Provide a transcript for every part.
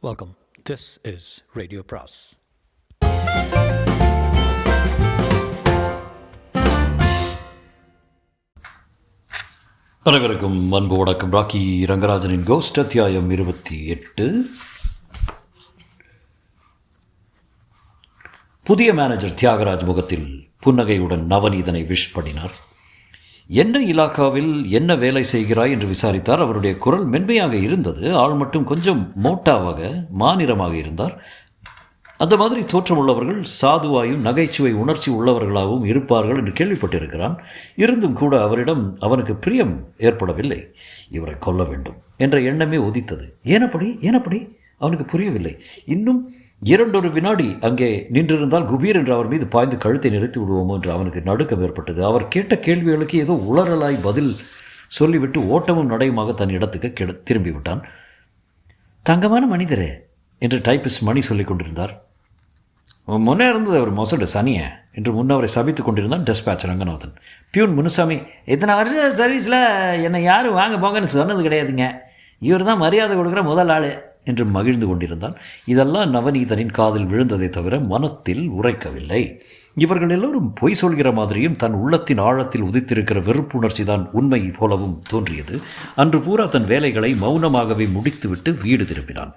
Welcome. This is Radio Pras. அனைவருக்கும் அன்பு வணக்கம். ராக்கி ரங்கராஜனின் கோஸ்ட் அத்தியாயம் 28. புதிய மேனேஜர் தியாகராஜ் முகத்தில் புன்னகையுடன் நவநீதனை விஷ் பண்ணினார். என்ன இலாக்காவில் என்ன வேலை செய்கிறாய் என்று விசாரித்தார். அவருடைய குரல் மென்மையாக இருந்தது. ஆள் மட்டும் கொஞ்சம் மோட்டாவாக மாநிறமாக இருந்தார். அந்த மாதிரி தோற்றமுள்ளவர்கள் சாதுவாயும் நகைச்சுவை உணர்ச்சி உள்ளவர்களாகவும் இருப்பார்கள் என்று கேள்விப்பட்டிருக்கிறான். இருந்தும் கூட அவனுக்கு பிரியம் ஏற்படவில்லை. இவரை கொல்ல வேண்டும் என்ற எண்ணமே உதித்தது. ஏனப்படி அவனுக்கு புரியவில்லை. இன்னும் 2 வினாடி அங்கே நின்றிருந்தால் குபீர் என்று அவர் மீது பாய்ந்து கழுத்தை நிறுத்தி விடுவோமோ என்று அவனுக்கு நடுக்கம் ஏற்பட்டது. அவர் கேட்ட கேள்விகளுக்கு ஏதோ உளறலாய் பதில் சொல்லிவிட்டு ஓட்டமும் நடையுமாக தன் இடத்துக்கு திரும்பிவிட்டான். தங்கமான மனிதரே என்று டைப்பிஸ்ட் மணி சொல்லிக் கொண்டிருந்தார். முன்னே இருந்தது ஒரு மொசடு சனிய என்று முன்னவரை சபித்துக் கொண்டிருந்தான் டெஸ்பேச் ரங்கநாதன். பியூன் முனுசாமி, இத்தனை வருஷ சர்வீஸில் என்னை யாரும் வாங்க போங்கன்னு சொன்னது கிடையாதுங்க. இவர் தான் மரியாதை கொடுக்குற முதல் ஆள் என்று மகிழ்ந்து கொண்டிருந்தான். இதெல்லாம் நவநீதனின் காதில் விழுந்ததை தவிர மனத்தில் உரைக்கவில்லை. இவர்கள் எல்லோரும் பொய் சொல்கிற மாதிரியும் தன் உள்ளத்தின் ஆழத்தில் உதித்திருக்கிற வெறுப்புணர்ச்சி தான் உண்மை போலவும் தோன்றியது. அன்று பூரா தன் வேலைகளை மௌனமாகவே முடித்துவிட்டு வீடு திரும்பினான்.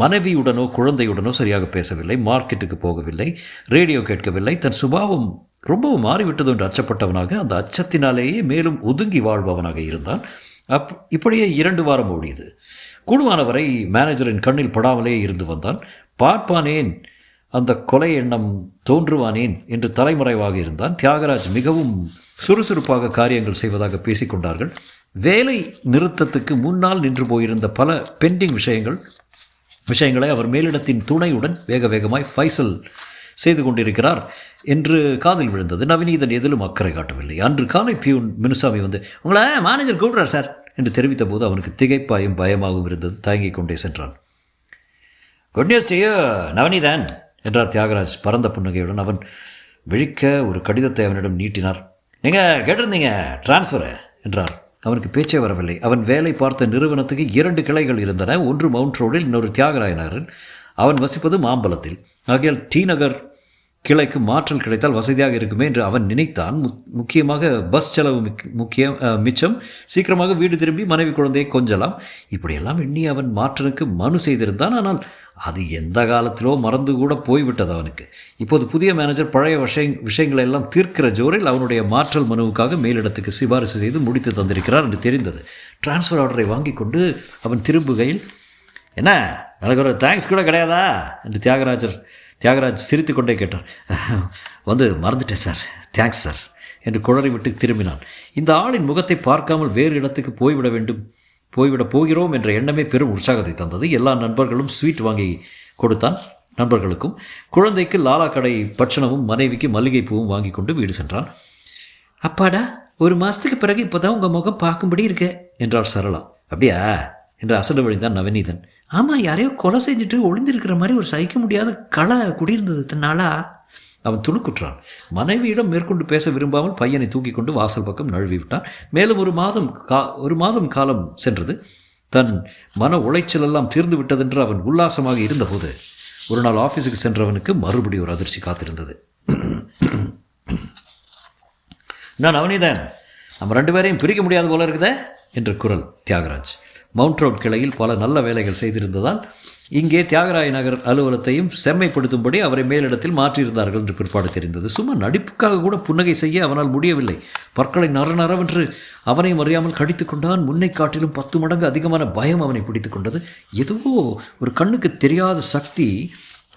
மனைவியுடனோ குழந்தையுடனோ சரியாக பேசவில்லை. மார்க்கெட்டுக்கு போகவில்லை. ரேடியோ கேட்கவில்லை. தன் சுபாவம் ரொம்பவும் மாறிவிட்டது என்று அச்சப்பட்டவனாக, அந்த அச்சத்தினாலேயே மேலும் ஒதுங்கி வாழ்பவனாக இருந்தான். இப்படியே 2 வாரம் ஓடியது. கூடுமானவரை மேனேஜரின் கண்ணில் படாமலே இருந்து வந்தான். பார்ப்பானேன், அந்த கொலை எண்ணம் தோன்றுவானேன் என்று தலைமறைவாக இருந்தான். தியாகராஜ் மிகவும் சுறுசுறுப்பாக காரியங்கள் செய்வதாக பேசிக்கொண்டார்கள். வேலை நிறுத்தத்துக்கு முன்னால் நின்று போயிருந்த பல பெண்டிங் விஷயங்களை அவர் மேலிடத்தின் துணையுடன் வேகமாய் ஃபைசல் செய்து கொண்டிருக்கிறார் என்று காதில் விழுந்தது. நவநீதன் எதிலும் அக்கறை காட்டவில்லை. அன்று காலை பியூன் முனுசாமி வந்து, உங்களை மேனேஜர் கூப்பிட்றார் சார் என்று தெரிவித்த போது அவனுக்கு திகைப்பாயும் பயமாகவும் இருந்தது. தயங்கிக் கொண்டே சென்றான். குட் நியூஸ் செய்ய நவநீதன் என்றார் தியாகராஜ் பரந்த புன்னகையுடன். அவன் விழிக்க ஒரு கடிதத்தை அவனிடம் நீட்டினார். நீங்கள் கேட்டிருந்தீங்க டிரான்ஸ்ஃபரு என்றார். அவனுக்கு பேச்சே வரவில்லை. அவன் வேலை பார்த்த நிறுவனத்துக்கு 2 கிளைகள் இருந்தன. ஒன்று மவுண்ட் ரோடில், இன்னொரு தியாகராய நகரில். அவன் வசிப்பது மாம்பலத்தில். ஆகையால் டி நகர் கிளைக்கு மாற்றல் கிடைத்தால் வசதியாக இருக்குமே என்று அவன் நினைத்தான். முக்கியமாக பஸ் செலவு மிச்சம். சீக்கிரமாக வீடு திரும்பி மனைவி குழந்தையை கொஞ்சலாம். இப்படியெல்லாம் எண்ணி அவன் மாற்றனுக்கு மனு செய்திருந்தான். ஆனால் அது எந்த காலத்திலோ மறந்து கூட போய்விட்டது அவனுக்கு. இப்போது புதிய மேனேஜர் பழைய விஷயங்களை எல்லாம் தீர்க்கிற ஜோரில் அவனுடைய மாற்றல் மனுவுக்காக மேலிடத்துக்கு சிபாரிசு செய்து முடித்து தந்திருக்கிறார் என்று தெரிந்தது. டிரான்ஸ்ஃபர் ஆர்டரை வாங்கி கொண்டு அவன் திரும்புகையில், என்ன எனக்கு ஒரு தேங்க்ஸ் கூட கிடையாதா என்று தியாகராஜ் சிரித்து கொண்டே கேட்டார். வந்து மறந்துட்டேன் சார், தேங்க்ஸ் சார் என்று குளறி விட்டு திரும்பினான். இந்த ஆளின் முகத்தை பார்க்காமல் வேறு இடத்துக்கு போய்விடப் போகிறோம் என்ற எண்ணமே பெரும் உற்சாகத்தை தந்தது. எல்லா நண்பர்களும் ஸ்வீட் வாங்கி கொடுத்தான். நண்பர்களுக்கும் குழந்தைக்கு லாலா கடை பட்சணமும் மனைவிக்கு மல்லிகை பூவும் வாங்கி கொண்டு வீடு சென்றான். அப்பாடா, 1 மாதத்துக்கு பிறகு இப்போ தான் உங்கள் முகம் பார்க்கும்படி இருக்கு என்றார் சரளா. அப்படியா என்று அசடு வழிந்தான் நவநீதன். ஆமாம், யாரையோ கொலை செஞ்சுட்டு ஒளிந்திருக்கிற மாதிரி ஒரு சகிக்க முடியாத களை குடியிருந்தது தன்னாலா. அவன் துணுக்குற்றான். மனைவியிடம் மேற்கொண்டு பேச விரும்பாமல் பையனை தூக்கி கொண்டு வாசல் பக்கம் நழுவி விட்டான். மேலும் 1 மாதம் காலம் சென்றது. தன் மன உளைச்சல் எல்லாம் தீர்ந்து விட்டதென்று அவன் உல்லாசமாக இருந்தபோது ஒரு நாள் ஆஃபீஸுக்கு சென்றவனுக்கு மறுபடி ஒரு அதிர்ச்சி காத்திருந்தது. நான் நவநீதன், நம்ம 2 பேரையும் பிரிக்க முடியாது போல இருக்குதே என்ற குரல் தியாகராஜ். மவுண்ட் ரோட் கிளையில் பல நல்ல வேலைகள் செய்திருந்ததால் இங்கே தியாகராய நகர் அலுவலகத்தையும் செம்மைப்படுத்தும்படி அவரை மேலிடத்தில் மாற்றியிருந்தார்கள் என்று பிற்பாடு தெரிந்தது. சும்மா நடிப்புக்காக கூட புன்னகை செய்ய அவனால் முடியவில்லை. பற்களை நரநரவென்று அவனையும் அறியாமல் கடித்து கொண்டான். முன்னை காட்டிலும் 10 மடங்கு அதிகமான பயம் அவனை பிடித்து கொண்டது. எதுவோ ஒரு கண்ணுக்கு தெரியாத சக்தி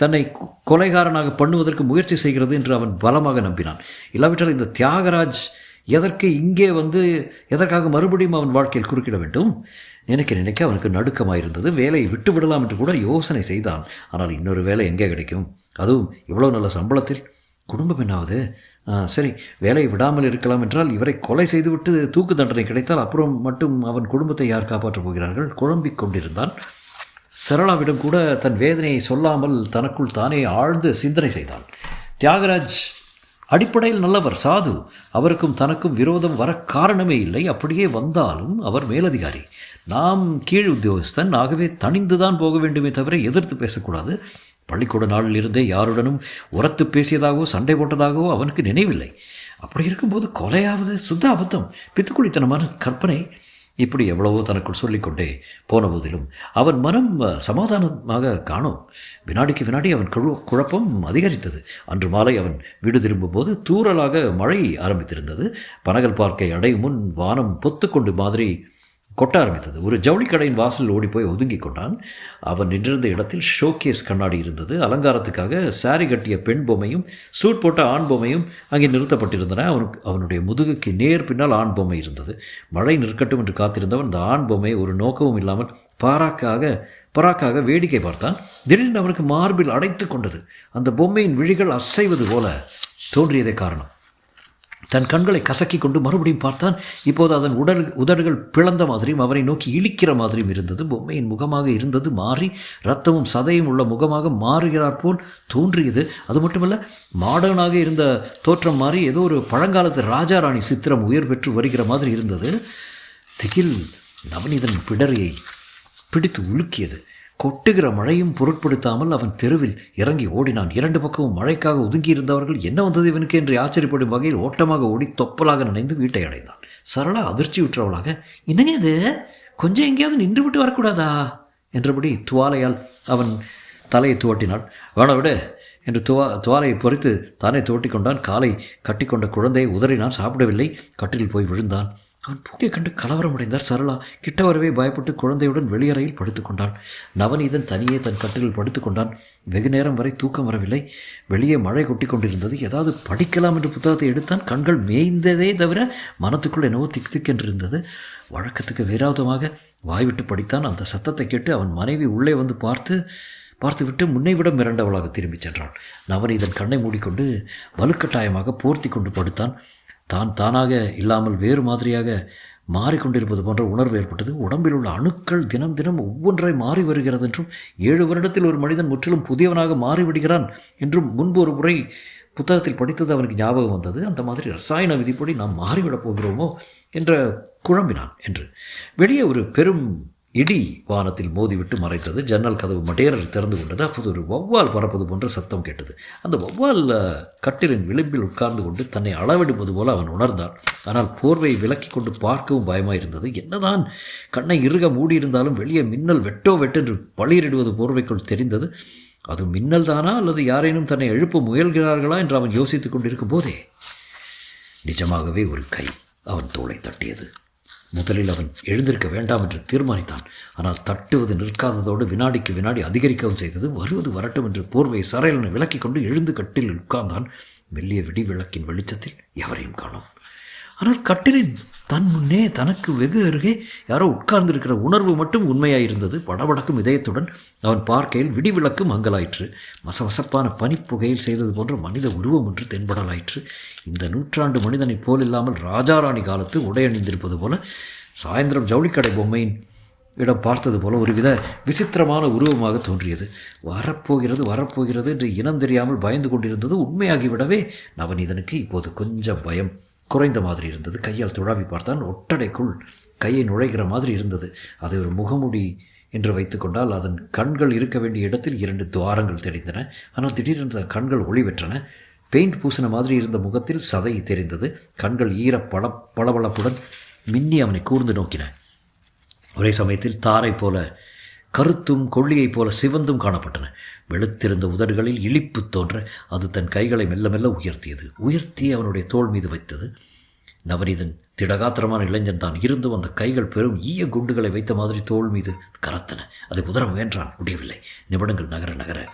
தன்னை கொலைகாரனாக பண்ணுவதற்கு முயற்சி செய்கிறது என்று அவன் பலமாக நம்பினான். இல்லாவிட்டால் இந்த தியாகராஜ் எதற்காக மறுபடியும் அவன் வாழ்க்கையில் குறுக்கிட வேண்டும்? நினைக்க அவனுக்கு நடுக்கமாயிருந்தது. வேலையை விட்டு விடலாம் என்று கூட யோசனை செய்தான். ஆனால் இன்னொரு வேலை எங்கே கிடைக்கும்? அதுவும் இவ்வளோ நல்ல சம்பளத்தில். குடும்பம் என்னாவது? சரி, வேலையை விடாமல் இருக்கலாம் என்றால் இவரை கொலை செய்துவிட்டு தூக்கு தண்டனை கிடைத்தால் அப்புறம் மட்டும் அவன் குடும்பத்தை யார் காப்பாற்றப் போகிறார்கள்? குழம்பிக் கொண்டிருந்தான். சரளாவிடம் கூட தன் வேதனையை சொல்லாமல் தனக்குள் தானே ஆழ்ந்து சிந்தனை செய்தான். தியாகராஜ் அடிப்படையில் நல்லவர், சாது. அவருக்கும் தனக்கும் விரோதம் வர காரணமே இல்லை. அப்படியே வந்தாலும் அவர் மேலதிகாரி, நாம் கீழ் உத்தியோகஸ்தன். ஆகவே தணிந்துதான் போக வேண்டுமே தவிர எதிர்த்து பேசக்கூடாது. பள்ளிக்கூட நாளில் இருந்தே யாருடனும் உரத்து பேசியதாகவோ சண்டை போட்டதாகவோ அவனுக்கு நினைவில்லை. அப்படி இருக்கும்போது கொலையாவது சுத்த அபத்தம், பித்துக்குளித்தனமான கற்பனை. இப்படி எவ்வளவோ தனக்குள் சொல்லிக்கொண்டே போன போதிலும் அவன் மனம் சமாதானமாக காணோம். வினாடிக்கு வினாடி அவன் குழப்பம் அதிகரித்தது. அன்று மாலை அவன் வீடு திரும்பும்போது தூறலாக மழை ஆரம்பித்திருந்தது. பனகல் பார்க்கை அடையும் முன் வானம் பொத்துக்கொண்டு மாதிரி கொட்ட ஆரம்பித்தது. ஒரு ஜவுளி கடையின் வாசலில் ஓடிப்போய் ஒதுங்கிக் கொண்டான். அவன் நின்றிருந்த இடத்தில் ஷோகேஸ் கண்ணாடி இருந்தது. அலங்காரத்துக்காக சாரி கட்டிய பெண் பொம்மையும் சூட் போட்ட ஆண் பொம்மையும் அங்கே நிறுத்தப்பட்டிருந்தன. அவனுடைய முதுகுக்கு நேர் பின்னால் ஆண் பொம்மை இருந்தது. மழை நிற்கட்டும் என்று காத்திருந்தவன் அந்த ஆண் பொம்மையை ஒரு நோக்கமும் இல்லாமல் பராக்காக வேடிக்கை பார்த்தான். திடீரென்று அவனுக்கு மார்பில் அடைத்து கொண்டது. அந்த பொம்மையின் விழிகள் அசைவது போல தோன்றியதே காரணம். தன் கண்களை கசக்கி கொண்டு மறுபடியும் பார்த்தான். இப்போது அதன் உதடுகள் பிளந்த மாதிரியும் அவனை நோக்கி இழிக்கிற மாதிரியும் இருந்தது. பொம்மையின் முகமாக இருந்தது மாறி இரத்தமும் சதையும் உள்ள முகமாக மாறுகிறார் போல் தோன்றியது. அது மட்டுமல்ல, மாடர்னாக இருந்த தோற்றம் மாறி ஏதோ ஒரு பழங்காலத்து ராஜாராணி சித்திரம் உயர் பெற்று வருகிற மாதிரி இருந்தது. திகில் நவநீதன் பிடரியை பிடித்து உலுக்கியது. கொட்டுகிற மழையும் பொருட்படுத்தாமல் அவன் தெருவில் இறங்கி ஓடினான். இரண்டு பக்கமும் மழைக்காக ஒதுங்கியிருந்தவர்கள் என்ன வந்தது இவனுக்கு என்று ஆச்சரியப்படும் வகையில் ஓட்டமாக ஓடி தொப்பலாக நினைந்து வீட்டை அடைந்தான். சரளா அதிர்ச்சியுற்றவளாக, என்னங்க இது, கொஞ்சம் எங்கேயாவது நின்று விட்டு வரக்கூடாதா என்றபடி துவாலையால் அவன் தலையை துவட்டினாள். வேணா விடு என்று துவாலையை பொறித்து தானே துவட்டி கொண்டான். காலை கட்டிக்கொண்ட குழந்தையை உதறினான். சாப்பிடவில்லை. கட்டிலில் போய் விழுந்தான். அவன் பூக்கை கண்டு கலவரமடைந்தார். சரளா கிட்ட வரவே பயப்பட்டு குழந்தையுடன் வெளியறையில் படுத்துக்கொண்டான். நவநீதன் தனியே தன் கட்டிலில் படுத்துக்கொண்டான். வெகு நேரம் வரை தூக்கம் வரவில்லை. வெளியே மழை கொட்டி கொண்டிருந்தது. ஏதாவது படிக்கலாம் என்று புத்தகத்தை எடுத்தான். கண்கள் மேய்ந்ததே தவிர மனத்துக்குள் என்னவோ திக்கென்றிருந்தது. வழக்கத்துக்கு விரோதமாக வாய்விட்டு படித்தான். அந்த சத்தத்தை கேட்டு அவன் மனைவி உள்ளே வந்து பார்த்துவிட்டு முன்னைவிட மிரண்டவளாக திரும்பிச் சென்றான். நவநீதன் கண்ணை மூடிக்கொண்டு வலுக்கட்டாயமாக போர்த்தி கொண்டு படுத்தான். தானாக இல்லாமல் வேறு மாதிரியாக மாறிக்கொண்டிருப்பது போன்ற உணர்வு ஏற்பட்டது. உடம்பில் உள்ள அணுக்கள் தினம் தினம் ஒவ்வொன்றாய் மாறி வருகிறது என்றும் 7 வருடத்தில் ஒரு மனிதன் முற்றிலும் புதியவனாக மாறிவிடுகிறான் என்றும் முன்பு ஒரு முறை புத்தகத்தில் படித்தது அவனுக்கு ஞாபகம் வந்தது. அந்த மாதிரி ரசாயன விதிப்படி நாம் மாறிவிடப் போகிறோமோ என்ற குழம்பினான் என்று. வெளியே ஒரு பெரும் இடி வானத்தில் மோதிவிட்டு மறைத்தது. ஜன்னல் கதவு மடேரர் திறந்து கொண்டது. அப்போது ஒரு வௌவால் பறப்பது போன்ற சத்தம் கேட்டது. அந்த வௌவால் கட்டிலின் விளிம்பில் உட்கார்ந்து கொண்டு தன்னை அளவிடுவது போல அவன் உணர்ந்தான். ஆனால் போர்வையை விலக்கி கொண்டு பார்க்கவும் பயமாயிருந்தது. என்னதான் கண்ணை இறுக மூடியிருந்தாலும் வெளியே மின்னல் வெட்டென்று பளிரிடுவது போர்வைக்குள் தெரிந்தது. அது மின்னல் தானா அல்லது யாரேனும் தன்னை எழுப்ப முயல்கிறார்களா என்று அவன் யோசித்துக் கொண்டிருக்கும் போதே நிஜமாகவே ஒரு கை அவன் தோளை தட்டியது. முதலில் அவன் எழுந்திருக்க வேண்டாம் என்று தீர்மானித்தான். ஆனால் தட்டுவது நிற்காததோடு வினாடிக்கு வினாடி அதிகரிக்கவும் செய்தது. வருவது வரட்டும் என்று போர்வையை சரையலனை விலக்கி கொண்டு எழுந்து கட்டில் உட்கார்ந்தான். மெல்லிய விளக்கின் வெளிச்சத்தில் எவரையும் காணோம். ஆனால் கட்டிலின் தன் முன்னே தனக்கு வெகு அருகே யாரோ உட்கார்ந்திருக்கிற உணர்வு மட்டும் உண்மையாயிருந்தது. படபடக்கும் இதயத்துடன் அவன் பார்க்கையில் விளக்கு மங்கலாயிற்று. மசமசப்பான பனிப்புகையில் செய்தது போன்ற மனித உருவம் ஒன்று தென்படலாயிற்று. இந்த நூற்றாண்டு மனிதனைப் போல் இல்லாமல் ராஜாராணி காலத்து உடையணிந்திருப்பது போல, சாயந்தரம் ஜவுளிக்கடை பொம்மையின் இடம் பார்த்தது போல ஒருவித விசித்திரமான உருவமாக தோன்றியது. வரப்போகிறது என்று இனம் தெரியாமல் பயந்து கொண்டிருந்தது உண்மையாகிவிடவே நவநீதனுக்கு இப்போது கொஞ்சம் பயம் குறைந்த மாதிரி இருந்தது. கையால் துழாவி பார்த்தான். ஒட்டடைக்குள் கையை நுழைகிற மாதிரி இருந்தது. அதை ஒரு முகமுடி என்று வைத்துக்கொண்டால் அதன் கண்கள் இருக்க வேண்டிய இடத்தில் 2 துவாரங்கள் தெரிந்தன. ஆனால் திடீரென்று கண்கள் ஒளி பெற்றன. பெயிண்ட் பூசின மாதிரி இருந்த முகத்தில் சதை தெரிந்தது. கண்கள் ஈர பளபளப்புடன் மின்னி அவனை கூர்ந்து நோக்கின. ஒரே சமயத்தில் தாரை போல கருத்தும் கொள்ளியைப் போல சிவந்தும் காணப்பட்டன. வெளுத்திருந்த உதடுகளில் இழிப்பு தோன்ற அது தன் கைகளை மெல்ல மெல்ல உயர்த்தி அவனுடைய தோள் மீது வைத்தது. நவநீதன் திடகாத்திரமான இளைஞன் தான். இருந்தும் அந்த கைகள் பெரும் ஈய குண்டுகளை வைத்த மாதிரி தோள் மீது கரத்தன. அதை உதர முயன்றான். முடியவில்லை. நிமிடங்கள் நகர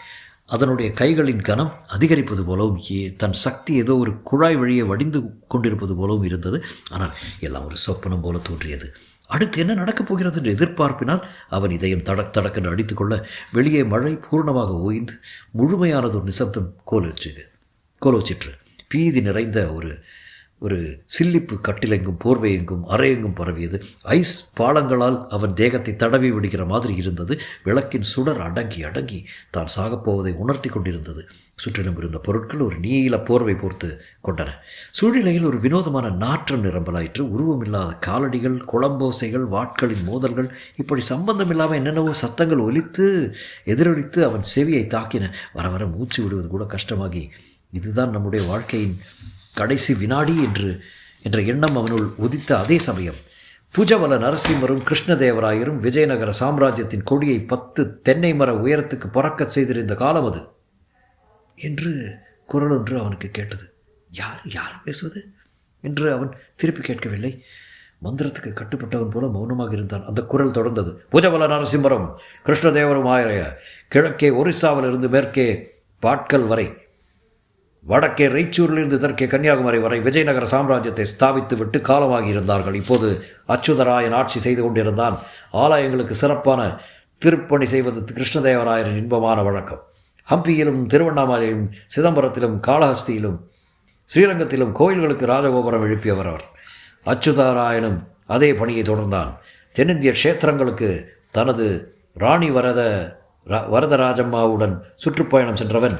அதனுடைய கைகளின் கனம் அதிகரிப்பது போலவும் தன் சக்தி ஏதோ ஒரு குழாய் வழியே வடிந்து கொண்டிருப்பது போலவும் இருந்தது. ஆனால் எல்லாம் ஒரு சொப்பனம் போல தோன்றியது. அடுத்து என்ன நடக்கப் போகிறது என்று எதிர்பார்ப்பினால் அவன் இதயம் தடக்கென்று அடித்துக்கொள்ள வெளியே மழை பூர்ணமாக ஓய்ந்து முழுமையானதொரு நிசப்தம் கோலோச்சிற்று. பீதி நிறைந்த ஒரு சில்லிப்பு கட்டிலெங்கும் போர்வையெங்கும் அறையெங்கும் பரவியது. ஐஸ் பாலங்களால் அவன் தேகத்தை தடவி விடுகிற மாதிரி இருந்தது. விளக்கின் சுடர் அடங்கி தான் சாகப்போவதை உணர்த்தி கொண்டிருந்தது. சுற்றிலும் இருந்த பொருட்கள் ஒரு நீல போர்வை போர்த்து கொண்டன. சூழ்நிலையில் ஒரு வினோதமான நாற்றம் நிரம்பலாயிற்று. உருவமில்லாத காலடிகள், குளம்போசைகள், வாட்களின் மோதல்கள், இப்படி சம்பந்தம் இல்லாமல் என்னென்னவோ சத்தங்கள் எதிரொலித்து அவன் செவியை தாக்கின. வர வர மூச்சு விடுவது கூட கஷ்டமாகி, இதுதான் நம்முடைய வாழ்க்கையின் கடைசி வினாடி என்ற எண்ணம் அவனுள் உதித்த அதே சமயம் புஜவல நரசிம்மரும் கிருஷ்ணதேவராயரும் விஜயநகர சாம்ராஜ்யத்தின் கொடியை 10 தென்னை மர உயரத்துக்கு பறக்கச் செய்திருந்த காலம் அது என்று குரல் ஒன்று அவனுக்கு கேட்டது. யார் பேசுவது என்று அவன் திருப்பி கேட்கவில்லை. மந்திரத்துக்கு கட்டுப்பட்டவன் போல மௌனமாக இருந்தான். அந்த குரல் தொடர்ந்தது. புஜவல நரசிம்மரும் கிருஷ்ணதேவரும் ஆய கிழக்கே ஒரிசாவிலிருந்து மேற்கே பாட்கல் வரை, வடக்கே ரெய்ச்சூரிலிருந்து தெற்கே கன்னியாகுமரி வரை விஜயநகர சாம்ராஜ்யத்தை ஸ்தாபித்து விட்டு காலமாகி இருந்தார்கள். இப்போது அச்சுதராயன் ஆட்சி செய்து கொண்டிருந்தான். ஆலயங்களுக்கு சிறப்பான திருப்பணி செய்வது கிருஷ்ணதேவராயரின் இன்பமான வழக்கம். ஹம்பியிலும் திருவண்ணாமலையிலும் சிதம்பரத்திலும் காளஹஸ்தியிலும் ஸ்ரீரங்கத்திலும் கோயில்களுக்கு ராஜகோபுரம் எழுப்பியவர் அவர். அச்சுதராயனும் அதே பணியை தொடர்ந்தான். தென்னிந்திய க்ஷேத்திரங்களுக்கு தனது ராணி வரதராஜம்மாவுடன் சுற்றுப்பயணம் சென்றவன்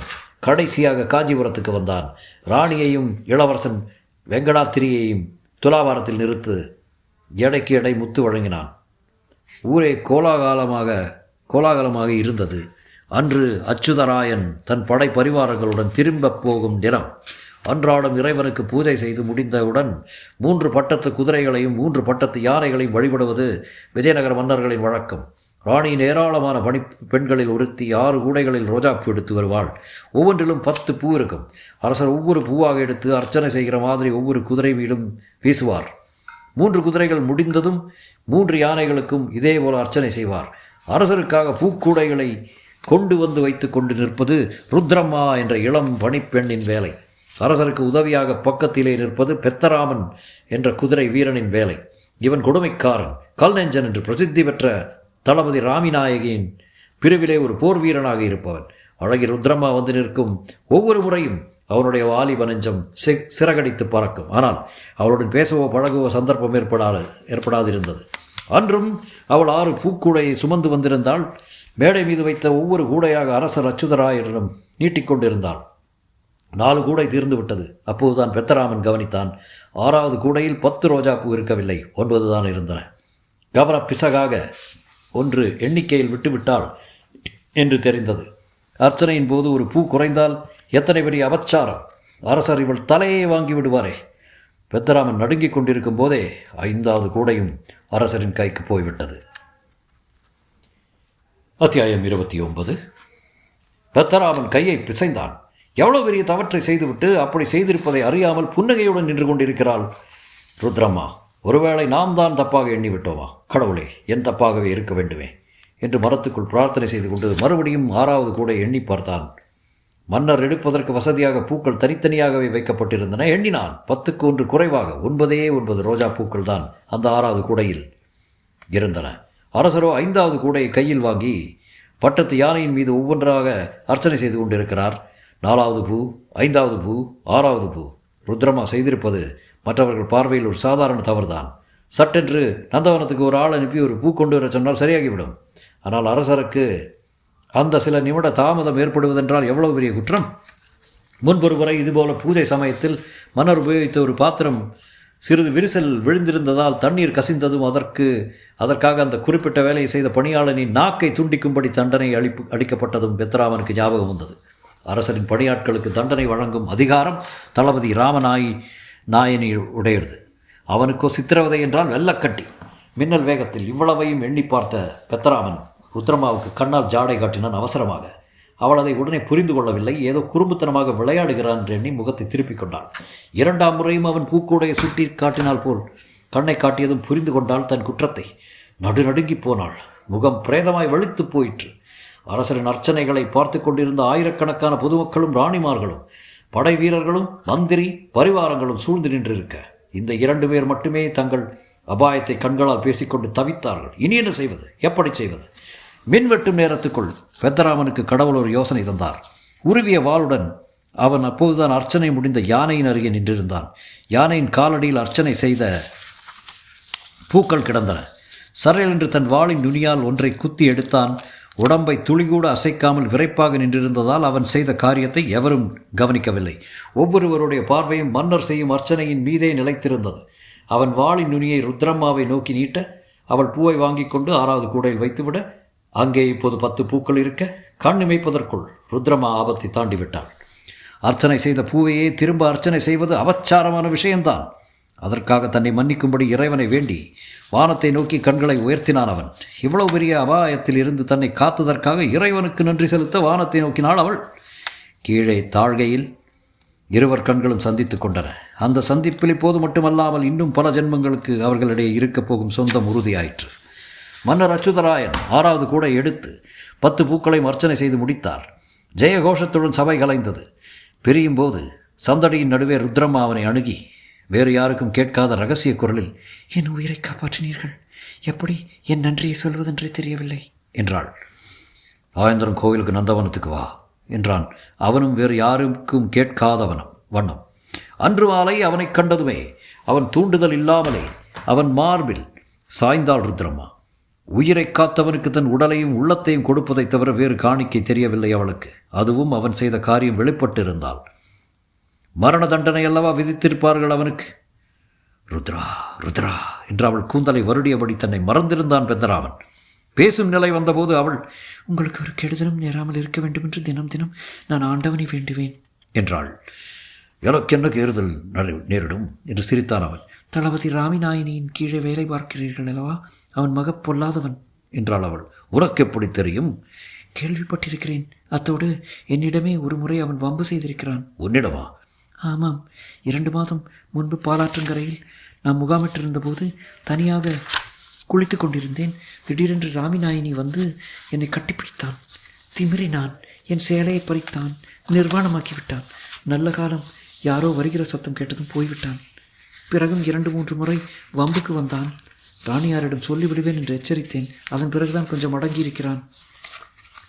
கடைசியாக காஞ்சிபுரத்துக்கு வந்தான். ராணியையும் இளவரசன் வெங்கடாத்திரியையும் துலாபாரத்தில் நிறுத்து எடைக்கு எடை முத்து வழங்கினான். ஊரே கோலாகலமாக இருந்தது. அன்று அச்சுதராயன் தன் படை பரிவாரங்களுடன் திரும்பப் போகும் தினம். அன்றாடம் இறைவனுக்கு பூஜை செய்து முடிந்தவுடன் 3 பட்டத்து குதிரைகளையும் 3 பட்டத்து யானைகளையும் வழிபடுவது விஜயநகர மன்னர்களின் வழக்கம். ராணியின் ஏராளமான பெண்களில் ஒருத்தி 6 கூடைகளில் ரோஜாப்பூ எடுத்து வருவாள். ஒவ்வொன்றிலும் 10 பூ இருக்கும். அரசர் ஒவ்வொரு பூவாக எடுத்து அர்ச்சனை செய்கிற மாதிரி ஒவ்வொரு குதிரை மீதும் வீசுவார். 3 குதிரைகள் முடிந்ததும் 3 யானைகளுக்கும் இதே போல அர்ச்சனை செய்வார். அரசருக்காக பூக்கூடைகளை கொண்டு வந்து வைத்து கொண்டு நிற்பது ருத்ரம்மா என்ற இளம் பணிப்பெண்ணின் வேலை. அரசருக்கு உதவியாக பக்கத்திலே நிற்பது பெத்தராமன் என்ற குதிரை வீரனின் வேலை. இவன் கொடுமைக்காரன், கல்நெஞ்சன் என்று பிரசித்தி பெற்ற தளபதி ராமிநாயகியின் பிரிவிலே ஒரு போர் வீரனாக இருப்பவன். அழகி ருத்ரம்மா வந்து நிற்கும் ஒவ்வொரு முறையும் அவனுடைய வாலிப நெஞ்சம் சிறகடித்து பறக்கும். ஆனால் அவளுடன் பேசவோ பழகவோ சந்தர்ப்பம் ஏற்படாதிருந்தது. அன்றும் அவள் 6 பூக்கூடையை சுமந்து வந்திருந்தாள். மேடை மீது வைத்த ஒவ்வொரு கூடையாக அரசர் அச்சுதராயரிடம் நீட்டிக்கொண்டிருந்தாள். 4 கூடை தீர்ந்து விட்டது. அப்போதுதான் பெத்தராமன் கவனித்தான். 6வது கூடையில் 10 ரோஜா பூ இருக்கவில்லை, 9 தான் இருந்தன. கவனப்பிசகாக ஒன்று எண்ணிக்கையில் விட்டுவிட்டாள் என்று தெரிந்தது. அர்ச்சனையின் போது ஒரு பூ குறைந்தால் எத்தனை பெரிய அபச்சாரம்! அரசர் இவள் தலையை வாங்கி விடுவாரே. பெத்தராமன் நடுங்கிக் கொண்டிருக்கும் போதே 5வது கூடையும் அரசரின் கைக்கு போய்விட்டது. அத்தியாயம் 29. பெத்தராமன் கையை பிசைந்தான். எவ்வளோ பெரிய தவற்றை செய்துவிட்டு அப்படி செய்திருப்பதை அறியாமல் புன்னகையுடன் நின்று கொண்டிருக்கிறாள் ருத்ரம்மா. ஒருவேளை நாம் தான் தப்பாக எண்ணிவிட்டோமா? கடவுளே, என் தப்பாகவே இருக்க வேண்டுமே என்று மரத்துக்குள் பிரார்த்தனை செய்து கொண்டு மறுபடியும் 6வது கூடை எண்ணி பார்த்தான். மன்னர் எடுப்பதற்கு வசதியாக பூக்கள் தனித்தனியாகவே வைக்கப்பட்டிருந்தன. எண்ணினான். 10க்கு 1 குறைவாக 9 ரோஜா பூக்கள் தான் அந்த 6வது கூடையில் இருந்தன. அரசரோ 5வது கூடையை கையில் வாங்கி பட்டத்து யானையின் மீது ஒவ்வொன்றாக அர்ச்சனை செய்து கொண்டிருக்கிறார். 4வது பூ, 5வது பூ, 6வது பூ. ருத்ரமா செய்திருப்பது மற்றவர்கள் பார்வையில் ஒரு சாதாரண தவறுதான். சட்டென்று நந்தவனத்துக்கு ஒரு ஆள் அனுப்பி ஒரு பூ கொண்டு வர சொன்னால் சரியாகிவிடும். ஆனால் அரசருக்கு அந்த சில நிமிட தாமதம் ஏற்படுவதென்றால் எவ்வளவு பெரிய குற்றம்! முன்பொரு முறை இதுபோல பூஜை சமயத்தில் மன்னர் உபயோகித்த ஒரு பாத்திரம் சிறிது விரிசல் விழுந்திருந்ததால் தண்ணீர் கசிந்ததும் அதற்காக அந்த குறிப்பிட்ட வேலையை செய்த பணியாளனின் நாக்கை துண்டிக்கும்படி தண்டனை அளிக்கப்பட்டதும் பெத்தராமனுக்கு ஞாபகம் வந்தது. அரசரின் பணியாட்களுக்கு தண்டனை வழங்கும் அதிகாரம் தளபதி ராமநாயனி உடையது. அவனுக்கோ சித்திரவதை என்றால் வெள்ளக்கட்டி. மின்னல் வேகத்தில் இவ்வளவையும் எண்ணி பார்த்த பெத்தராமன் ருத்ரமாவுக்கு கண்ணால் ஜாடை காட்டினான் அவசரமாக. அவள் அதை உடனே புரிந்து கொள்ளவில்லை. ஏதோ குறும்புத்தனமாக விளையாடுகிறான் என்று எண்ணி முகத்தை திருப்பிக் கொண்டாள். 2ஆம் முறையும் அவன் பூக்கூடையை சுட்டி காட்டினால் போல் கண்ணை காட்டியதும் புரிந்து கொண்டாள் தன் குற்றத்தை. நடுநடுங்கி போனாள். முகம் பிரேதமாய் வெளுத்து போயிற்று. அரசரின் அர்ச்சனைகளை பார்த்து கொண்டிருந்த ஆயிரக்கணக்கான பொதுமக்களும் ராணிமார்களும் படை வீரர்களும் மந்திரி பரிவாரங்களும் சூழ்ந்து நின்றிருக்க இந்த 2 பேர் மட்டுமே தங்கள் அபாயத்தை கண்களால் பேசிக்கொண்டு தவித்தார்கள். இனி என்ன செய்வது? எப்படி செய்வது? மின்வெட்டும் நேரத்துக்குள் பெத்தராமனுக்கு கடவுள் ஒரு யோசனை தந்தார். உருவிய வாளுடன் அவன் அப்போதுதான் அர்ச்சனை முடிந்த யானையின் அருகே நின்றிருந்தான். யானையின் காலடியில் அர்ச்சனை செய்த பூக்கள் கிடந்தன. சரையல் என்று தன் வாளின் நுனியால் ஒன்றை குத்தி எடுத்தான். உடம்பை துளிகூட அசைக்காமல் விரைப்பாக நின்றிருந்ததால் அவன் செய்த காரியத்தை எவரும் கவனிக்கவில்லை. ஒவ்வொருவருடைய பார்வையும் மன்னர் செய்யும் அர்ச்சனையின் மீதே நிலைத்திருந்தது. அவன் வாளின் நுனியை ருத்ரம்மாவை நோக்கி நீட்ட, அவள் பூவை வாங்கி கொண்டு 6வது கூடையில் வைத்துவிட, அங்கே இப்போது 10 பூக்கள் இருக்க கண் இமைப்பதற்குள் ருத்ரம்மா ஆபத்தை தாண்டிவிட்டாள். அர்ச்சனை செய்த பூவையே திரும்ப அர்ச்சனை செய்வது அபச்சாரமான விஷயம்தான். அதற்காக தன்னை மன்னிக்கும்படி இறைவனை வேண்டி வானத்தை நோக்கி கண்களை உயர்த்தினான் அவன். இவ்வளவு பெரிய அபாயத்தில் இருந்து தன்னை காத்ததற்காக இறைவனுக்கு நன்றி செலுத்த வானத்தை நோக்கினாள் அவள். கீழே தாழ்கையில் இருவர் கண்களும் சந்தித்து கொண்டன. அந்த சந்திப்பில் இப்போது மட்டுமல்லாமல் இன்னும் பல ஜென்மங்களுக்கு அவர்களிடையே இருக்கப் போகும் சொந்தம் உறுதியாயிற்று. மன்னர் அச்சுதராயன் 6வது கூடை எடுத்து 10 பூக்களையும் அர்ச்சனை செய்து முடித்தார். ஜெயகோஷத்துடன் சபை கலைந்தது. பிரியும் போது சந்தடியின் நடுவே ருத்ரம்மா அவனை அணுகி வேறு யாருக்கும் கேட்காத ரகசிய குரலில், என் உயிரை காப்பாற்றினீர்கள், எப்படி என் நன்றியை சொல்வதென்றே தெரியவில்லை என்றாள். சாயந்தரம் கோவிலுக்கு நந்தவனத்துக்கு வா என்றான். அவனும் வேறு யாருக்கும் கேட்காதவனும் வண்ணம். அன்று மாலை அவனை கண்டதுமே அவன் தூண்டுதல் இல்லாமலே அவன் மார்பில் சாய்ந்தாள் ருத்ரம்மா. உயிரை காத்தவனுக்கு தன் உடலையும் உள்ளத்தையும் கொடுப்பதைத் தவிர வேறு காணிக்கை தெரியவில்லை அவளுக்கு. அதுவும் அவன் செய்த காரியம் வெளிப்பட்டிருந்தாள். மரண தண்டனை அல்லவா விதித்திருப்பார்கள் அவனுக்கு. ருத்ரா ருத்ரா என்று அவள் கூந்தலை வருடியபடி தன்னை மறந்திருந்தான் பெத்தராமன். பேசும் நிலை வந்தபோது அவள், உங்களுக்கு ஒரு கெடுதலும் நேராமல் இருக்க வேண்டும் என்று தினம் தினம் நான் ஆண்டவனை வேண்டுவேன் என்றாள். எனக்கு என்ன கேறுதல் நேரிடும் என்று சிரித்தான் அவன். தளபதி ராமிநாயனியின் கீழே வேலை பார்க்கிறீர்கள் அல்லவா, அவன் மக பொல்லாதவன் என்றாள் அவள். உனக்கு எப்படி தெரியும்? கேள்விப்பட்டிருக்கிறேன். அத்தோடு என்னிடமே ஒரு முறை அவன் வம்பு செய்திருக்கிறான். உன்னிடமா? ஆமாம். 2 மாதம் முன்பு பாலாற்றங்கரையில் நான் முகாமிட்டிருந்த போது தனியாக குளித்து கொண்டிருந்தேன். திடீரென்று ராமிநாயினி வந்து என்னை கட்டிப்பிடித்தான், திமிரினான், என் சேலையை பறித்தான், நிர்வாணமாக்கிவிட்டான். நல்ல காலம், யாரோ வருகிற சத்தம் கேட்டதும் போய்விட்டான். பிறகும் 2-3 முறை வம்புக்கு வந்தான். ராணியாரிடம் சொல்லிவிடுவேன் என்று எச்சரித்தேன். அதன் பிறகுதான் கொஞ்சம் அடங்கியிருக்கிறான்.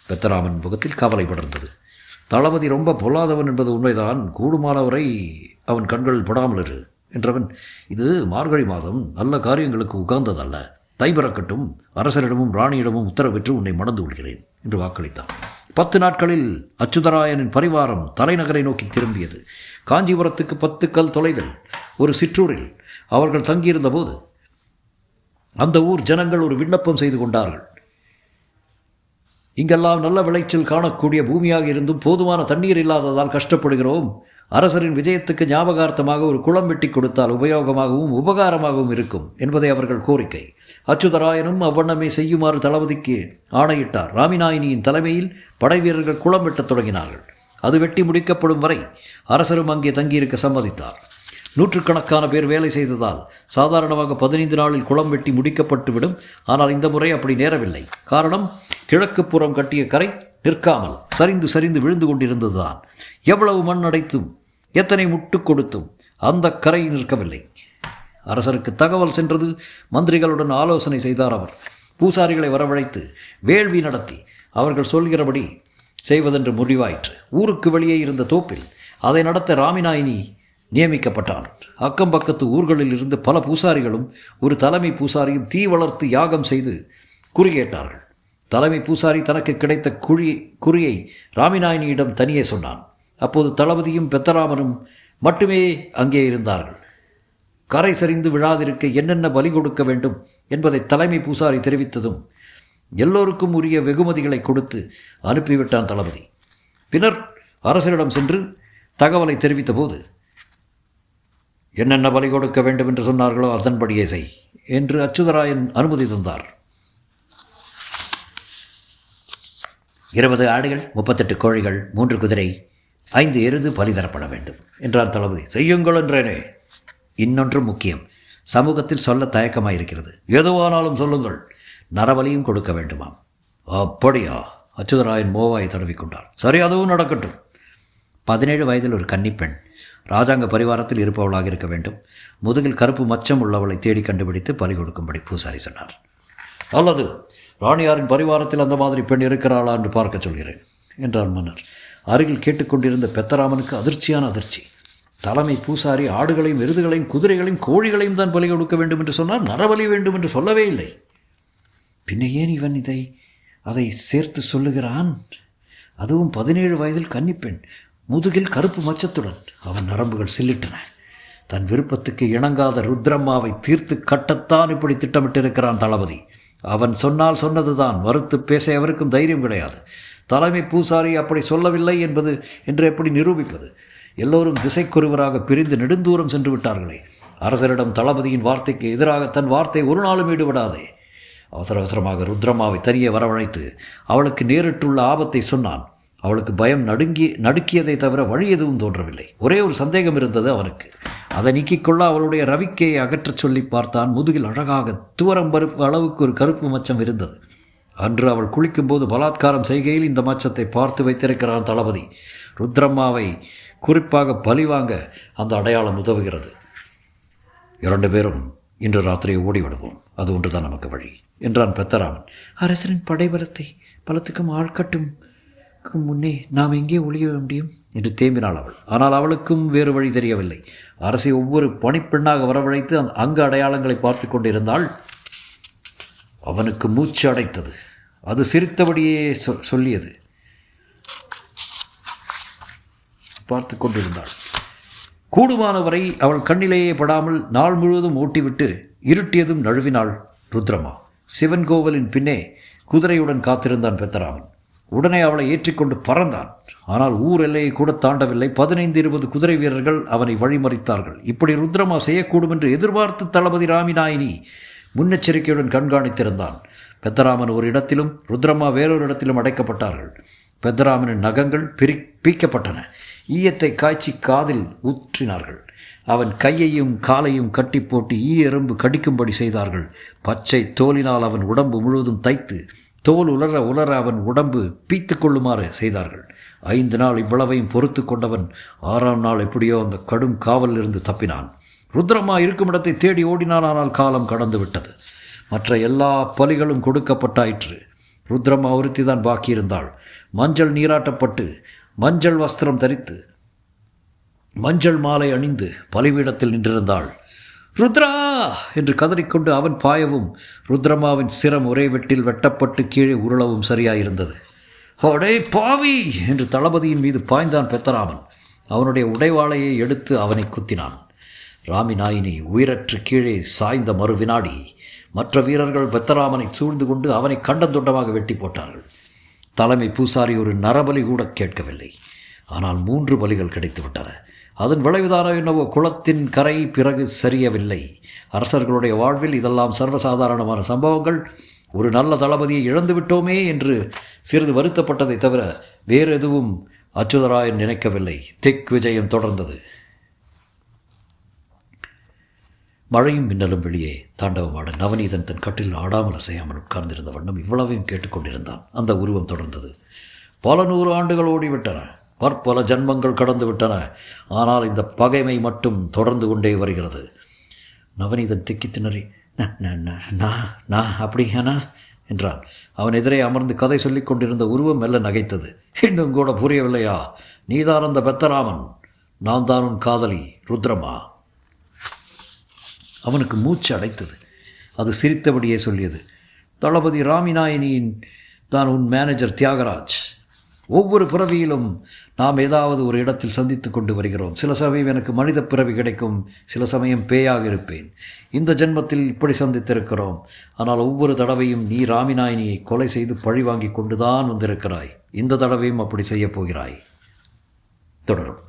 பெத்தராமன் முகத்தில் கவலை படர்ந்தது. தளபதி ரொம்ப பொல்லாதவன் என்பது உண்மைதான். கூடுமானவரை அவன் கண்கள் படாமல் இரு என்றவன், இது மார்கழி மாதம், நல்ல காரியங்களுக்கு உகந்ததல்ல. தை பிறக்கட்டும், அரசரிடமும் ராணியிடமும் உத்தரவிட்டு உன்னை மணந்து கொள்கிறேன் என்று வாக்களித்தான். 10 நாட்களில் அச்சுதராயனின் பரிவாரம் தலைநகரை நோக்கி திரும்பியது. காஞ்சிபுரத்துக்கு 10 கல் தொலைவில் ஒரு சிற்றூரில் அவர்கள் தங்கியிருந்த போது அந்த ஊர் ஜனங்கள் ஒரு விண்ணப்பம் செய்து கொண்டார்கள். இங்கெல்லாம் நல்ல விளைச்சல் காணக்கூடிய பூமியாக இருந்தும் போதுமான தண்ணீர் இல்லாததால் கஷ்டப்படுகிறோம். அரசரின் விஜயத்துக்கு ஞாபகார்த்தமாக ஒரு குளம் வெட்டி கொடுத்தால் உபயோகமாகவும் உபகாரமாகவும் இருக்கும் என்பதை அவர்கள் கோரிக்கை. அச்சுதராயனும் அவ்வண்ணமே செய்யுமாறு தளபதிக்கு ஆணையிட்டார். ராமிநாயினியின் தலைமையில் படை வீரர்கள் குளம் வெட்டத் தொடங்கினார்கள். அது வெட்டி முடிக்கப்படும் வரை அரசரும் அங்கே தங்கியிருக்க சம்மதித்தார். 100கணக்கான பேர் வேலை செய்ததால் சாதாரணமாக 15 நாளில் குளம் வெட்டி முடிக்கப்பட்டுவிடும். ஆனால் இந்த முறை அப்படி நேரவில்லை. காரணம், கிழக்கு புறம் கட்டிய கரை நிற்காமல் சரிந்து சரிந்து விழுந்து கொண்டிருந்ததுதான். எவ்வளவு மண் அடைத்தும் எத்தனை முட்டு கொடுத்தும் அந்த கரை நிற்கவில்லை. அரசருக்கு தகவல் சென்றது. மந்திரிகளுடன் ஆலோசனை செய்தார் அவர். பூசாரிகளை வரவழைத்து வேள்வி நடத்தி அவர்கள் சொல்கிறபடி செய்வதென்று முடிவாயிற்று. ஊருக்கு வெளியே இருந்த தோப்பில் அதை நடத்த ராமிநாயினி நியமிக்கப்பட்டான். அக்கம் பக்கத்து ஊர்களில் இருந்து பல பூசாரிகளும் ஒரு தலைமை பூசாரியும் தீ வளர்த்து யாகம் செய்து குறிகேட்டார்கள். தலைமை பூசாரி தனக்கு கிடைத்த குறியை ராமிநாயினியிடம் தனியே சொன்னான். அப்போது தளபதியும் பெத்தராமனும் மட்டுமே அங்கே இருந்தார்கள். கரை சரிந்து விழாதிருக்க என்னென்ன பலி கொடுக்க வேண்டும் என்பதை தலைமை பூசாரி தெரிவித்ததும் எல்லோருக்கும் உரிய வெகுமதிகளை கொடுத்து அனுப்பிவிட்டான் தளபதி. பின்னர் அரசரிடம் சென்று தகவலை தெரிவித்த போது, என்னென்ன பலி கொடுக்க வேண்டும் என்று சொன்னார்களோ அதன்படியே செய் என்று அச்சுதராயன் அனுமதி தந்தார். 20 ஆடுகள், 38 கோழிகள், 3 குதிரை, 5 எருது பலி தரப்பட வேண்டும் என்றார் தளபதி. செய்யுங்கள் என்றேனே. இன்னொன்று முக்கியம், சமூகத்தில் சொல்ல தயக்கமாயிருக்கிறது. எதுவானாலும் சொல்லுங்கள். நரபலியும் கொடுக்க வேண்டுமாம். அப்படியா? அச்சுதராயன் மோவாயை தடவிக்கொண்டார். சரி, அதுவும் நடக்கட்டும். 17 வயதில் ஒரு கன்னிப்பெண், ராஜாங்க பரிவாரத்தில் இருப்பவளாக இருக்க வேண்டும். முதுகில் கருப்பு மச்சம் உள்ளவளை தேடி கண்டுபிடித்து பலி கொடுக்கும்படி பூசாரி சொன்னார். அல்லது ராணியாரின் பரிவாரத்தில் அந்த மாதிரி பெண் இருக்கிறாளா என்று பார்க்க சொல்கிறேன் என்றார் மன்னர். அருகில் கேட்டுக்கொண்டிருந்த பெத்தராமனுக்கு அதிர்ச்சியான அதிர்ச்சி. தலைமை பூசாரி ஆடுகளையும் எருதுகளையும் குதிரைகளையும் கோழிகளையும் தான் பலி கொடுக்க வேண்டும் என்று சொன்னார். நரபலி வேண்டும் என்று சொல்லவே இல்லை. பின்ன ஏன் இவன் இதை அதை சேர்த்து சொல்லுகிறான். அதுவும் 17 வயதில் கன்னிப்பெண், முதுகில் கருப்பு மச்சத்துடன். அவன் நரம்புகள் சில்லிட்டன. தன் விருப்பத்துக்கு இணங்காத ருத்ரம்மாவை தீர்த்து கட்டத்தான் இப்படி திட்டமிட்டிருக்கிறான் தளபதி. அவன் சொன்னால் சொன்னதுதான், மறுத்து பேச எவருக்கும் தைரியம் கிடையாது. தலைமை பூசாரி அப்படி சொல்லவில்லை என்று எப்படி நிரூபிப்பது? எல்லோரும் திசைக்கொருவராக பிரிந்து நெடுந்தூரம் சென்று விட்டார்களே. அரசரிடம் தளபதியின் வார்த்தைக்கு எதிராக தன் வார்த்தை ஒரு நாளும் ஈடுபடாதே. அவசரமாக ருத்ரம்மாவை தனியே வரவழைத்து அவளுக்கு நேரிட்டுள்ள ஆபத்தை சொன்னான். அவளுக்கு பயம் நடுக்கியதை தவிர வழி எதுவும் தோன்றவில்லை. ஒரே ஒரு சந்தேகம் இருந்தது அவனுக்கு. அதை நீக்கிக்கொள்ள அவளுடைய ரவிக்கையை அகற்றச் சொல்லி பார்த்தான். முதுகில் அழகாக துவரம் பருப்பு அளவுக்கு ஒரு கருப்பு மச்சம் இருந்தது. அன்று அவள் குளிக்கும்போது பலாத்காரம் செய்கையில் இந்த மச்சத்தை பார்த்து வைத்திருக்கிறான் தளபதி. ருத்ரம்மாவை குறிப்பாக பழிவாங்க அந்த அடையாளம் உதவுகிறது. 2 பேரும் இன்று ராத்திரி ஓடிவிடுவோம், அது ஒன்றுதான் நமக்கு வழி என்றான் பெத்தராமன். அரசரின் பலத்துக்கும் ஆழ்கட்டும் முன்னே நாம் எங்கே ஒளிய முடியும் என்று தேம்பினாள் அவள். ஆனால் அவளுக்கும் வேறு வழி தெரியவில்லை. அரசை ஒவ்வொரு பணிப்பெண்ணாக வரவழைத்து அங்கு அடையாளங்களை பார்த்து கொண்டிருந்தாள். அவனுக்கு மூச்சு அடைத்தது. அது சிரித்தபடியே சொல்லியது. பார்த்து கொண்டிருந்தாள். கூடுமானவரை அவள் கண்ணிலேயே படாமல் நாள் முழுவதும் ஓட்டிவிட்டு இருட்டியதும் நழுவினாள் ருத்ரமா. சிவன் கோவிலின் பின்னே குதிரையுடன் காத்திருந்தான் பெத்தராமன். உடனே அவளை ஏற்றிக்கொண்டு பறந்தான். ஆனால் ஊர் எல்லையை கூட தாண்டவில்லை. 15-20 குதிரை வீரர்கள் அவனை வழிமறித்தார்கள். இப்படி ருத்ரமா செய்யக்கூடும் என்று எதிர்பார்த்து தளபதி ராமிநாயினி முன்னெச்சரிக்கையுடன் கண்காணித்திருந்தான். பெத்தராமன் ஒரு இடத்திலும் ருத்ரமா வேறொரு இடத்திலும் அடைக்கப்பட்டார்கள். பெத்தராமனின் நகங்கள் பீக்கப்பட்டன. ஈயத்தை காய்ச்சி காதில் ஊற்றினார்கள். அவன் கையையும் காலையும் கட்டி போட்டு எறும்பு கடிக்கும்படி செய்தார்கள். பச்சை தோலினால் அவன் உடம்பு முழுவதும் தைத்து தோல் உலர அவன் உடம்பு பீத்து கொள்ளுமாறு செய்தார்கள். 5 நாள் இவ்வளவையும் பொறுத்து கொண்டவன் 6ஆம் நாள் எப்படியோ அந்த கடும் காவலிலிருந்து தப்பினான். ருத்ரம்மா இருக்கும் இடத்தை தேடி ஓடினான். ஆனால் காலம் கடந்து விட்டது. மற்ற எல்லா பலிகளும் கொடுக்கப்பட்டாயிற்று. ருத்ரம்மா ஒருத்தி தான் பாக்கியிருந்தாள். மஞ்சள் நீராட்டப்பட்டு மஞ்சள் வஸ்திரம் தரித்து மஞ்சள் மாலை அணிந்து பலிபீடத்தில் நின்றிருந்தாள். ருத்ரா என்று கதறிக்கொண்டு அவன் பாயவும் ருத்ரம்மாவின் சிரம் ஒரே வெட்டில் வெட்டப்பட்டு கீழே உருளவும் சரியாயிருந்தது. ஹோடே பாவி என்று தளபதியின் மீது பாய்ந்தான் பெத்தராமன். அவனுடைய உடைவாளையை எடுத்து அவனை குத்தினான். ராமிநாயினி உயிரற்று கீழே சாய்ந்த மறு வினாடி மற்ற வீரர்கள் பெத்தராமனை சூழ்ந்து கொண்டு அவனை கண்டந்துண்டமாக வெட்டி போட்டார்கள். தலைமை பூசாரி ஒரு நரபலி கூட கேட்கவில்லை. ஆனால் 3 பலிகள் கிடைத்துவிட்டன. அதன் விளைவுதானோ என்னவோ குளத்தின் கரை பிறகு சரியவில்லை. அரசர்களுடைய வாழ்வில் இதெல்லாம் சர்வசாதாரணமான சம்பவங்கள். ஒரு நல்ல தளபதியை இழந்துவிட்டோமே என்று சிறிது வருத்தப்பட்டதை தவிர வேறு எதுவும் அச்சுதராயன் நினைக்கவில்லை. திக் விஜயம் தொடர்ந்தது. மழையும் மின்னலும் வெளியே தாண்டவமாட நவநீதன் தன் கட்டில் ஆடாமல் அசையாமல் உட்கார்ந்திருந்த வண்ணம் இவ்வளவையும் கேட்டுக்கொண்டிருந்தான். அந்த உருவம் தொடர்ந்தது. பல 100 ஆண்டுகள் ஓடிவிட்டன. பற்பல ஜன்மங்கள் கடந்து விட்டன. ஆனால் இந்த பகைமை மட்டும் தொடர்ந்து கொண்டே வருகிறது. நவநீதன் திக்கி திணறி நான் அப்படியானா என்றான். அவன் எதிரே அமர்ந்து கதை சொல்லிக் கொண்டிருந்த உருவம் மெல்ல நகைத்தது. இன்னும் கூட புரியவில்லையா? நீதான் அந்த பெத்தராமன், நான் தான் உன் காதலி ருத்ரமா. அவனுக்கு மூச்சு அடைத்தது. அது சிரித்தபடியே சொல்லியது. தளபதி ராமிநாயினியின் தான் உன் மேனேஜர் தியாகராஜ். ஒவ்வொரு பிறவியிலும் நாம் ஏதாவது ஒரு இடத்தில் சந்தித்து கொண்டு வருகிறோம். சில சமயம் எனக்கு மனித பிறவி கிடைக்கும், சில சமயம் பேயாக இருப்பேன். இந்த ஜென்மத்தில் இப்படி சந்தித்திருக்கிறோம். ஆனால் ஒவ்வொரு தடவையும் நீ ராமிநாயினியை கொலை செய்து பழி வாங்கி கொண்டுதான் வந்திருக்கிறாய். இந்த தடவையும் அப்படி செய்யப் போகிறாய். தொடரும்.